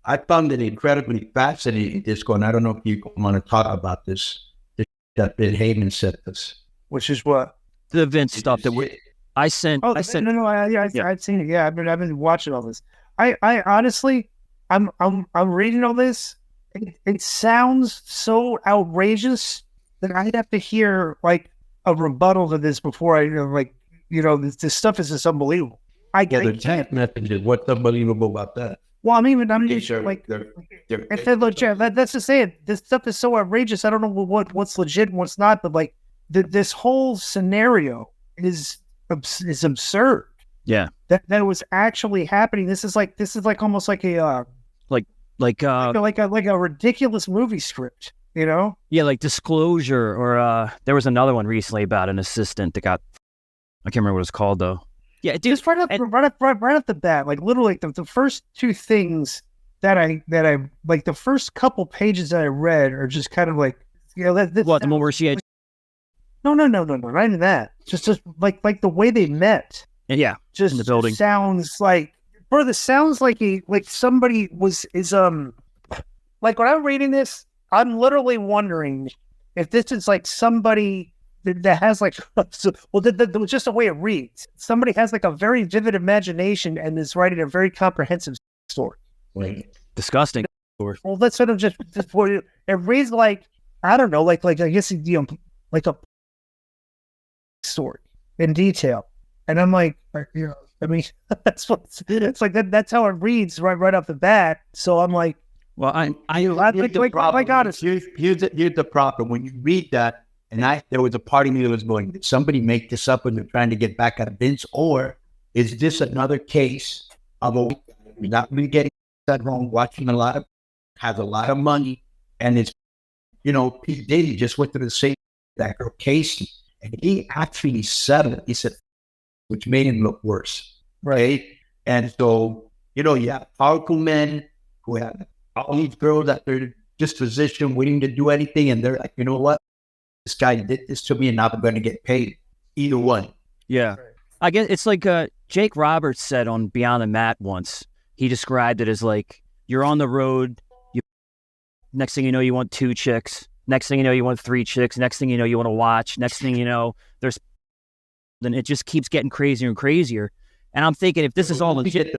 I found it incredibly fascinating, Disco, and I don't know if you want to talk about this that Ben Heyman said this. Which is what? The Vince stuff that I sent. Oh, I sent. no, I've seen it. Yeah, I've been watching all this. I honestly, I'm reading all this. It sounds so outrageous that I'd have to hear like a rebuttal to this before I this stuff is just unbelievable. The text messages. What's unbelievable about that? Well, I'm just like, if they're legit, that's to say it. This stuff is so outrageous. I don't know what's legit and what's not, but like this whole scenario is absurd. Yeah, that was actually happening. This is like almost like a like a ridiculous movie script, you know? Yeah, like Disclosure, or there was another one recently about an assistant that got, I can't remember what it's called though. Yeah, dude, just right off the bat, like literally the first two things that I like, the first couple pages that I read are just kind of like, you know, the one where she had. No, not even that. Just like the way they met. Yeah, just in the building sounds like, bro. This sounds like somebody is like when I'm reading this, I'm literally wondering if this is like somebody that has like, just the way it reads. Somebody has like a very vivid imagination and is writing a very comprehensive story. Right. Disgusting. Well, that's sort of just it reads like, I don't know, like I guess, you know, like a story in detail. And I'm like, you know, I mean, it's like that. That's how it reads right off the bat. So I'm like, well, here's the problem. When you read that, and there was a part of me that was going, did somebody make this up when they're trying to get back at Vince, or is this another case of a not really getting that wrong, watching has a lot of money, and it's, you know, Pete Diddy just went to the same that girl Casey, and he actually said it. He said, which made him look worse, right? And so, you know, you have powerful men who have all these girls at their disposition, waiting to do anything, and they're like, you know what? This guy did this to me, and now I'm going to get paid. Either one. Yeah. I guess it's like Jake Roberts said on Beyond the Mat once. He described it as like, you're on the road, next thing you know, you want 2 chicks. Next thing you know, you want 3 chicks. Next thing you know, you want to watch. Next thing you know, then it just keeps getting crazier and crazier. And I'm thinking, if this is all legit,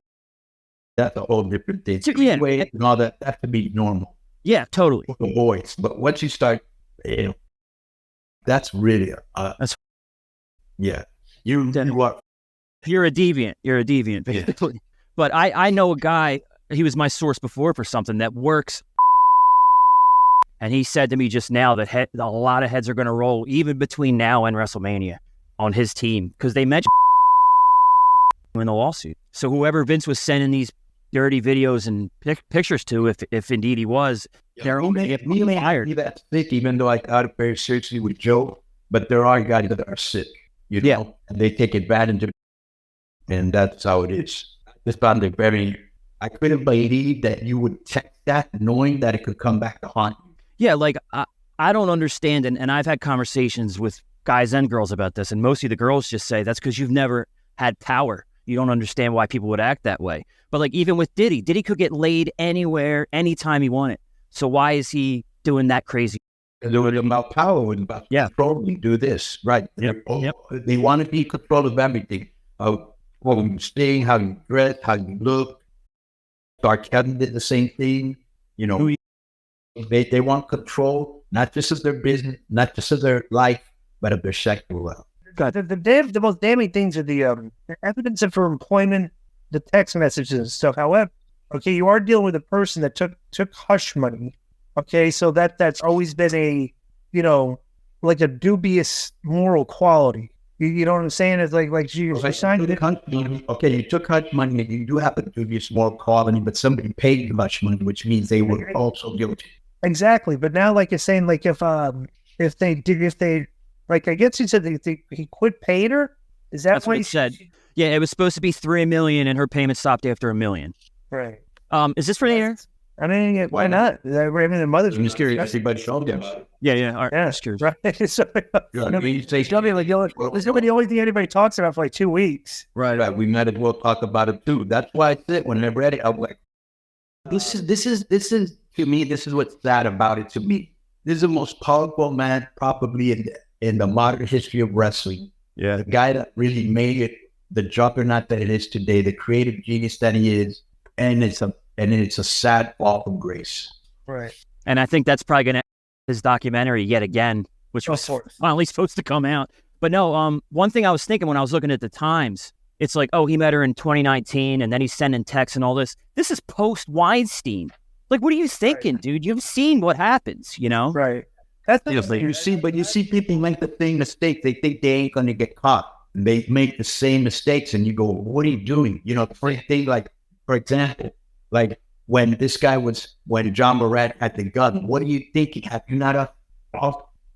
that's a whole different thing. Yeah. And all that has to be normal. Yeah, totally. For the boys. But once you start, you know, that's really, yeah. You're a deviant. You're a deviant, basically. Yeah. But I know a guy, he was my source before for something that works. And he said to me just now that a lot of heads are going to roll even between now and WrestleMania on his team, because they mentioned in the lawsuit. So whoever Vince was sending these dirty videos and pictures to, if indeed he was, they're only hired. That's sick, even though I got it very seriously with Joe, but there are guys that are sick, you know, and they take advantage of it, and that's how it is. Just found it I couldn't believe that you would text that knowing that it could come back to haunt you. Yeah, like I don't understand, and I've had conversations with guys and girls about this, and mostly the girls just say that's because you've never had power. You don't understand why people would act that way. But like even with Diddy could get laid anywhere, anytime he wanted. So why is he doing that crazy? It was about power, it was about control. You do this, right? Yep. They want to be in control of everything. Of what you sing, how you dress, how you look. Dark Kevin did the same thing. You know, they want control, not just of their business, not just of their life, but of their sexual life. The most damning things are the evidence of her employment, the text messages and stuff. However, okay, you are dealing with a person that took hush money. Okay, so that's always been a, you know, like a dubious moral quality. You know what I'm saying? It's like you signed it. Okay, you took hush money, and you do have a dubious moral quality, but somebody paid you hush money, which means they were also guilty. Exactly, but now, like you're saying, like if they. Like, I guess he said he quit paying her? Is that what he said? Yeah, it was supposed to be $3 million, and her payment stopped after $1 million. Right. Is this for the air? I mean, why not? I mean, the mother's. I'm just curious. Everybody showed them. Yeah. All right. Yeah, just curious. Right. So, it's the only thing anybody talks about for like 2 weeks. Right. We might as well talk about it too. That's why I said when I read it, I was like, This is to me. This is what's sad about it. To me, this is the most powerful man probably in the modern history of wrestling. Yeah. The guy that really made it the juggernaut that it is today, the creative genius that he is, and it's a sad fall from grace. Right. And I think that's probably going to his documentary yet again, which was finally supposed to come out. But no, one thing I was thinking when I was looking at the times, it's like, oh, he met her in 2019, and then he's sending texts and all this. This is post Weinstein. Like, what are you thinking, dude? You've seen what happens, you know? Right. That's You see people make the same mistake. They think they ain't gonna get caught. They make the same mistakes, and you go, "What are you doing?" You know, for example, like when John Morant had the gun. What are you thinking? Have you not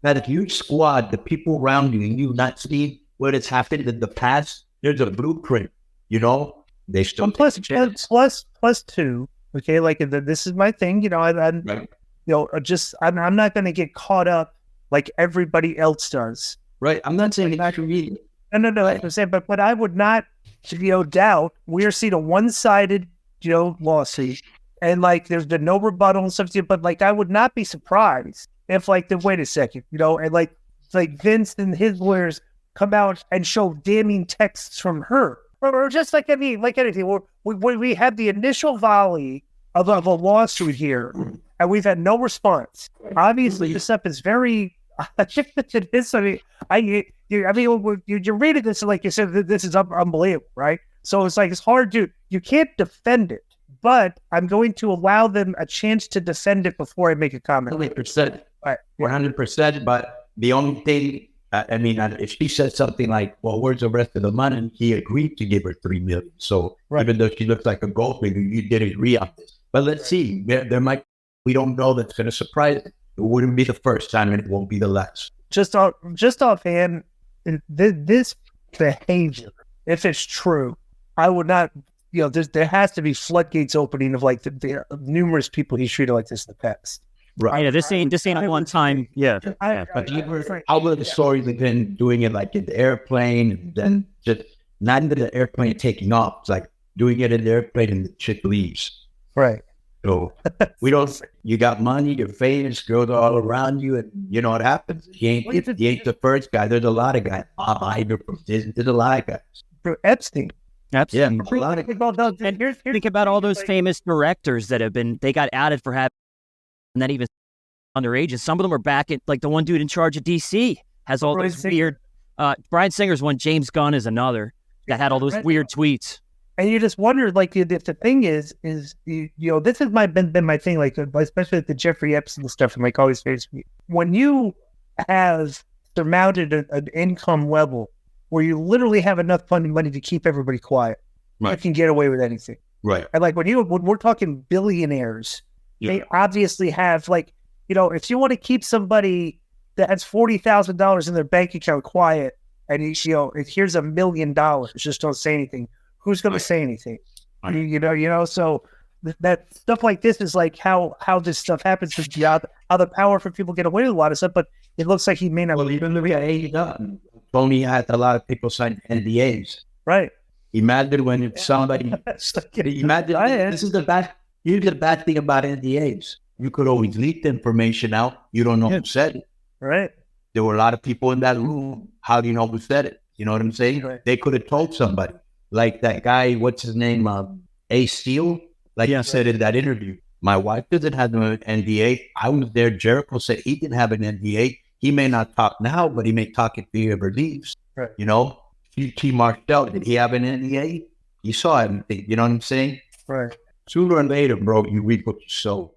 had a huge squad, the people around you, and you not see what has happened in the past? There's a blueprint. You know, they still plus two. Okay, like this is my thing. You know, I'm not going to get caught up like everybody else does. Right. I'm not saying not to read. No. I'm saying, but I would not, doubt we're seeing a one-sided, lawsuit, and like there's been no rebuttal and stuff. But like, I would not be surprised if wait a second, and like Vince and his lawyers come out and show damning texts from her, or just like anything. We had the initial volley of a lawsuit here, and we've had no response. Obviously, this stuff is very. It is. You're reading this like you said. This is unbelievable, right? So it's like it's hard to. You can't defend it, but I'm going to allow them a chance to defend it before I make a comment. 100%, 100%. But the only thing, if she said something like, "Well, where's the rest of the money?" And he agreed to give her $3 million. So even though she looks like a gold digger, you did agree on this. But let's see. There might. We don't know. That's going to surprise it. It wouldn't be the first time, and it won't be the last. Just offhand, this behavior, if it's true, I would not. There has to be floodgates opening of like the numerous people he's treated like this in the past. Right. Yeah, this ain't one time. Yeah. But how about the stories of him doing it like in the airplane, and then just not into the airplane taking off. It's like doing it in the airplane and the chick leaves. Right. So you got money, you're famous, girls are all around you, and you know what happens. He ain't the first guy. There's a lot of guys. There's a lot of guys. Epstein. Absolutely. Yeah, a lot of and think about all those famous directors that they got outed for having, and then even underage. And some of them are back at, like the one dude in charge of DC has all those weird, Bryan Singer's one, James Gunn is another, that had all those weird tweets. And you just wonder, like, if the thing is this has been my thing, like, especially with the Jeffrey Epstein stuff, and like always face me. When you have surmounted an income level where you literally have enough funding money to keep everybody quiet, you can get away with anything. Right. And like when we're talking billionaires, they obviously have if you want to keep somebody that has $40,000 in their bank account quiet, and here's $1 million, just don't say anything. Who's going to say anything? So that stuff like this is like how this stuff happens. How the powerful people get away with a lot of stuff, but it looks like he may not. Well, even Tony had a lot of people sign NDAs. Right. Imagine when somebody. This is the bad. Here's the bad thing about NDAs. You could always leak the information out. You don't know who said it. Right. There were a lot of people in that room. How do you know who said it? You know what I'm saying? Right. They could have told somebody. Like that guy, what's his name? Ace Steel. Like you said in that interview. My wife doesn't have an NDA. I was there. Jericho said he didn't have an NDA. He may not talk now, but he may talk if he ever leaves. Right. T. Marshall, did he have an NDA? You saw everything. You know what I'm saying? Right. Sooner or later, bro, you reap what you sow.